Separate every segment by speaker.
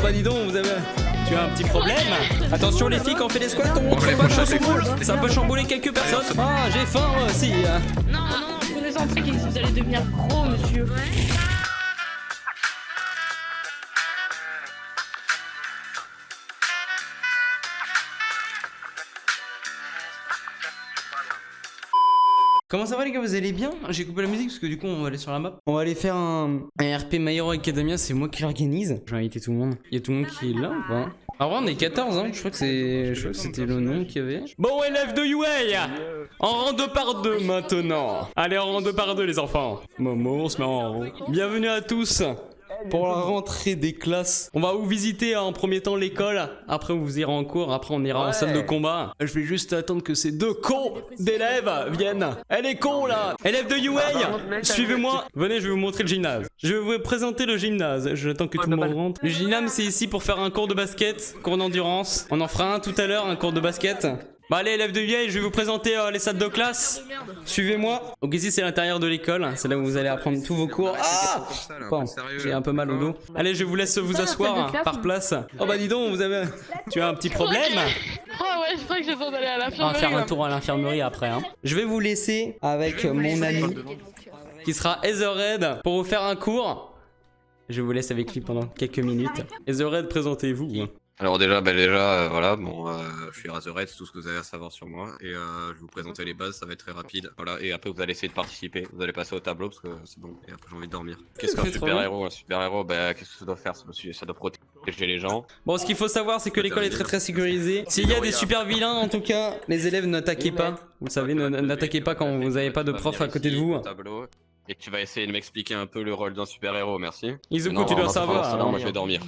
Speaker 1: bah dis donc, tu as un petit problème. Attention les filles, quand on fait des squats, on montre pas trop son boule. Ça peut chambouler quelques personnes. Ah, j'ai faim moi aussi.
Speaker 2: Non, je vous en prie, vous allez devenir gros, monsieur.
Speaker 1: Comment ça va les gars, vous allez bien? J'ai coupé la musique parce que du coup on va aller sur la map. On va aller faire un RP My Hero Academia, c'est moi qui l'organise. Je vais inviter tout le monde. Il y a tout le monde qui est là ou pas? En vrai on est 14 hein, je crois que c'était le nom qu'il y avait. Bon élèves de UA, en rang 2 par 2 maintenant. Allez en rang 2 par 2 les enfants. Momo, on se met en rang. Bienvenue à tous pour la rentrée des classes. On va vous visiter en premier temps l'école, après vous irez en cours, après on ira en salle de combat. Je vais juste attendre que ces deux cons d'élèves viennent. Elle est con là. Élèves de UA, suivez-moi. Venez, je vais vous montrer le gymnase. Je vais vous présenter le gymnase. J'attends que tout le monde rentre. Le gymnase c'est ici pour faire un cours de basket, cours d'endurance. On en fera un tout à l'heure, un cours de basket. Bah allez élèves de UA, je vais vous présenter les salles de classe. Suivez-moi. Donc ici c'est l'intérieur de l'école, c'est là où vous allez apprendre tous vos cours. Ah bon, j'ai un peu mal au dos. Allez, je vous laisse vous asseoir par place. Oh bah dis donc, tu as un petit problème.
Speaker 2: Oh ouais, je crois que j'ai besoin d'aller à l'infirmerie.
Speaker 1: On va faire un tour à l'infirmerie après hein. Je vais vous laisser avec mon ami qui sera Etherred pour vous faire un cours. Je vous laisse avec lui pendant quelques minutes. Etherred, présentez-vous.
Speaker 3: Alors déjà, voilà, bon, je suis Razorhead, c'est tout ce que vous avez à savoir sur moi, et je vais vous présenter les bases, ça va être très rapide, voilà, et après vous allez essayer de participer, vous allez passer au tableau parce que c'est bon, et après j'ai envie de dormir. Qu'est-ce qu'un super-héros? Un super-héros, bah qu'est-ce que ça doit faire? Ça doit protéger les gens.
Speaker 1: Bon, ce qu'il faut savoir, c'est que l'école est très sécurisée. S'il y a des super vilains, en tout cas, les élèves n'attaquez pas, vous savez, n'attaquez pas quand vous n'avez pas de prof à côté de vous.
Speaker 3: Et tu vas essayer de m'expliquer un peu le rôle d'un super-héros, merci.
Speaker 1: Izuku, tu dois savoir.
Speaker 3: Non, moi je vais dormir.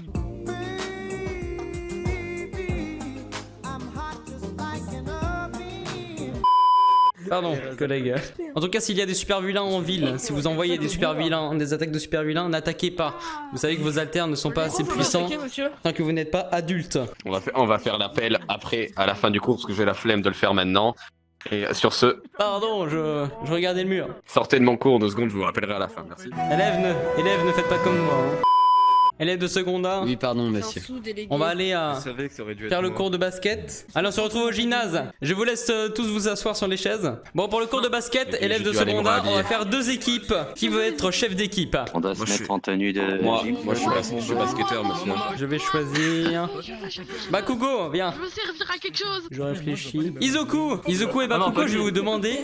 Speaker 1: Pardon, collègue. En tout cas, s'il y a des super vilains en ville, si vous envoyez des super vilains, des attaques de super vilains, n'attaquez pas. Vous savez que vos alters ne sont pas assez puissants tant que vous n'êtes pas adulte.
Speaker 3: On va faire l'appel après, à la fin du cours, parce que j'ai la flemme de le faire maintenant. Et sur ce...
Speaker 1: Pardon, je regardais le mur.
Speaker 3: Sortez de mon cours 2 secondes, je vous rappellerai à la fin, merci.
Speaker 1: Élèves, ne faites pas comme moi. Hein. Élèves de secondaire.
Speaker 4: Oui, pardon, monsieur.
Speaker 1: On va aller faire le cours de basket. Allez, on se retrouve au gymnase. Je vous laisse tous vous asseoir sur les chaises. Bon, pour le cours de basket, élèves de secondaire, on va faire 2 équipes. Qui veut être chef d'équipe?
Speaker 4: On doit se mettre en tenue de...
Speaker 3: Moi, je suis basketteur, monsieur.
Speaker 1: Je vais choisir... Bakugo, viens.
Speaker 2: Je veux servir à quelque chose.
Speaker 1: Je réfléchis. Izuku et Bakugo, je vais vous demander...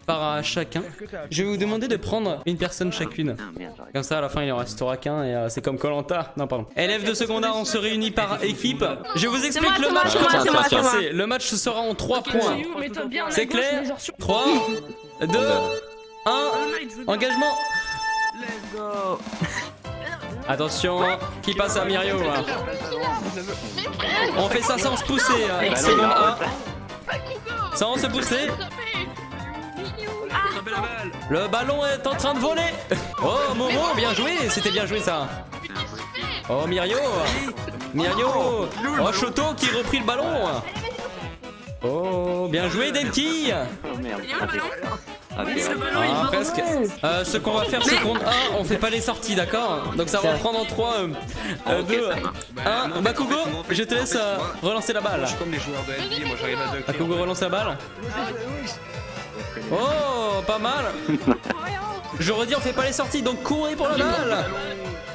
Speaker 1: par chacun. Je vais vous demander de prendre une personne chacune. Comme ça à la fin il en restera qu'un et c'est comme Koh-Lanta. Non pardon. Élèves de secondaire, on se réunit par équipe. Je vous explique le match comment ça va se passer. Le match sera en 3 points. C'est clair? 3, 2, 1, engagement. Attention, qui passe à Mirio hein. On fait ça sans se pousser hein. Seconde 1. Sans se pousser. Le ballon est en train de voler. Oh Momo, bien joué, c'était bien joué ça. Oh Mirio. Oh Shoto qui reprit le ballon. Oh, bien joué Denki. Ah, presque. Ce qu'on va faire seconde 1, on fait pas les sorties, d'accord? Donc ça va reprendre en 3, 2, 1. Bakugo, je te laisse relancer la balle. Bakugo relance la balle. Oh, pas mal. Je redis, on fait pas les sorties, donc courez pour la balle.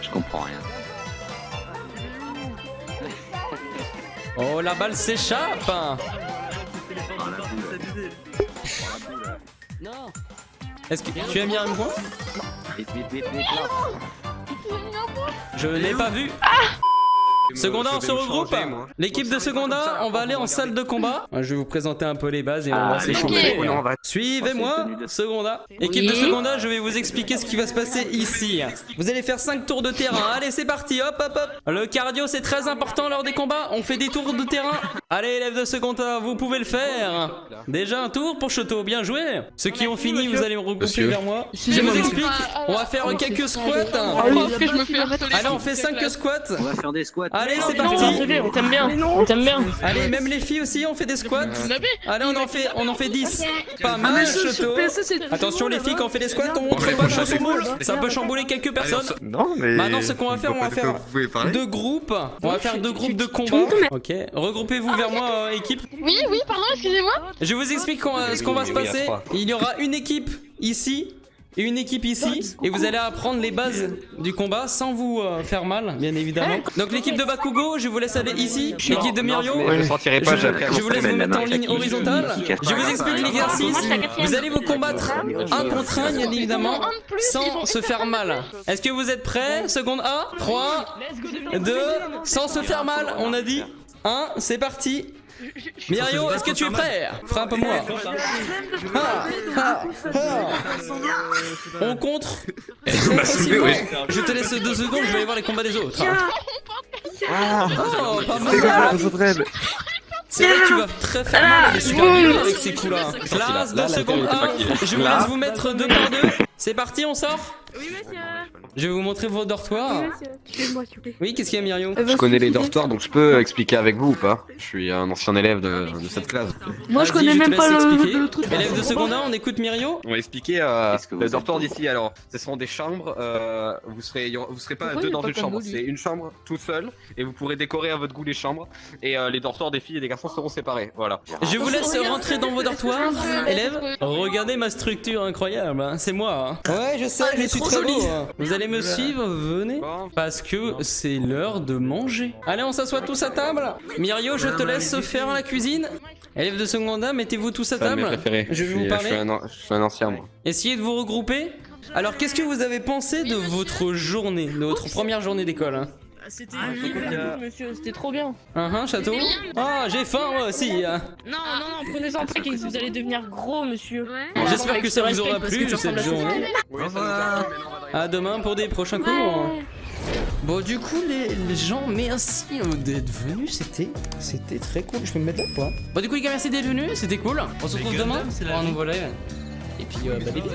Speaker 4: Je comprends rien.
Speaker 1: Oh, la balle s'échappe. Est-ce que tu as mis un point? Je l'ai pas vu. Seconda, on se regroupe. L'équipe de Seconda, on va aller en salle de combat. Je vais vous présenter un peu les bases et on va s'échauffer. Suivez-moi, Seconda. Équipe de Seconda, je vais vous expliquer ce qui va se passer ici. Vous allez faire 5 tours de terrain. Allez, c'est parti, hop, hop, hop. Le cardio, c'est très important lors des combats. On fait des tours de terrain. Allez, élèves de Seconda, vous pouvez le faire. Déjà un tour pour Shoto, bien joué. Ceux qui ont fini, vous allez me regrouper vers moi. Je vous explique, on va faire quelques squats. Allez, on fait 5 squats.
Speaker 4: On va faire des squats.
Speaker 1: Allez, c'est
Speaker 2: Non,
Speaker 1: parti.
Speaker 2: c'est bien, on t'aime bien. On t'aime bien.
Speaker 1: Allez, même les filles aussi, on fait des squats. Allez, on en fait 10. Pas mal, Choto. Attention les filles, quand on fait des squats, on montre pas trop son boule. Ça peut chambouler quelques personnes.
Speaker 3: Non, mais.
Speaker 1: Maintenant, ce qu'on va faire, on va faire deux groupes. On va faire deux groupes de combat. Ok, regroupez-vous vers moi, équipe.
Speaker 2: Oui, pardon, excusez-moi.
Speaker 1: Je vous explique ce qu'on va se passer. Il y aura une équipe ici et une équipe ici, et vous allez apprendre les bases du combat sans vous faire mal, bien évidemment. Donc l'équipe de Bakugo, je vous laisse aller ici. L'équipe de Mirio,
Speaker 3: Je sentirai pas, j'ai appris à
Speaker 1: je vous laisse vous
Speaker 4: la
Speaker 1: mettre en
Speaker 4: main,
Speaker 1: ligne
Speaker 4: chacun.
Speaker 1: horizontale. Je vous explique l'exercice. Vous allez vous combattre un contre un, bien évidemment, sans se faire mal. Est-ce que vous êtes prêts? Seconde A, 3, 2, sans se faire mal, on a dit. 1, c'est parti. Mirio, est-ce que tu es prêt? Frappe-moi. On contre. Je te laisse 2 secondes, je vais aller voir les combats des autres. Oh, pas mal. C'est vrai que tu vas très faire mal, elle est super bien avec ces coups-là. Classe, 2 secondes 1. Je vous laisse vous mettre 2 par 2. C'est parti, on sort?
Speaker 5: Oui, monsieur.
Speaker 1: Je vais vous montrer vos dortoirs.
Speaker 5: Oui, monsieur. Suivez-moi, s'il vous plaît.
Speaker 1: Oui, qu'est-ce qu'il y a, Mirio?
Speaker 3: Je connais les dortoirs, donc je peux expliquer avec vous ou pas? Je suis un ancien élève de cette classe.
Speaker 5: Moi, je
Speaker 1: Vas-y,
Speaker 5: connais
Speaker 1: te
Speaker 5: même
Speaker 1: laisse
Speaker 5: pas
Speaker 1: expliquer.
Speaker 5: le truc.
Speaker 1: Élève de seconde 1, on écoute Mirio.
Speaker 3: On va expliquer
Speaker 4: Qu'est-ce que vous
Speaker 3: le
Speaker 4: êtes
Speaker 3: dortoir
Speaker 4: beau.
Speaker 3: d'ici. Alors, ce sont des chambres. Vous serez pas
Speaker 2: Pourquoi
Speaker 3: deux
Speaker 2: il est
Speaker 3: dans
Speaker 2: pas
Speaker 3: une
Speaker 2: comme
Speaker 3: chambre.
Speaker 2: nous, lui
Speaker 3: C'est une chambre tout seul, et vous pourrez décorer à votre goût les chambres. Et les dortoirs des filles et des garçons seront séparés. Voilà.
Speaker 1: Je vous laisse rentrer dans vos dortoirs, élèves. Regardez ma structure incroyable, hein. C'est moi. Hein. Ouais, je sais, je suis très beau. Hein. Vous allez me suivre, venez. Parce que c'est l'heure de manger. Allez, on s'assoit tous à table. Mirio, je te laisse faire la cuisine. Élèves de seconde A, mettez-vous tous à
Speaker 3: C'est un de mes
Speaker 1: table.
Speaker 3: préférés.
Speaker 1: Je vais vous
Speaker 3: Je
Speaker 1: parler.
Speaker 3: suis un ancien, moi.
Speaker 1: Essayez de vous regrouper. Alors, qu'est-ce que vous avez pensé de votre journée, de votre première journée d'école, hein?
Speaker 2: C'était monsieur, c'était trop bien.
Speaker 1: Château. Ah, j'ai faim moi aussi. Hein.
Speaker 2: Non, prenez un truc, vous allez devenir gros, monsieur.
Speaker 1: J'espère que ça vous aura plu cette journée.
Speaker 3: Oui, ça nous a plu, mais non, on va
Speaker 1: À demain pour des prochains cours. Bon, du coup, les gens, merci d'être venus. C'était très cool. Je peux me mettre là ou pas? Bon, du coup, les gars, merci d'être venus. C'était cool. On se retrouve demain pour un nouveau live. Et puis, bah, des bisous.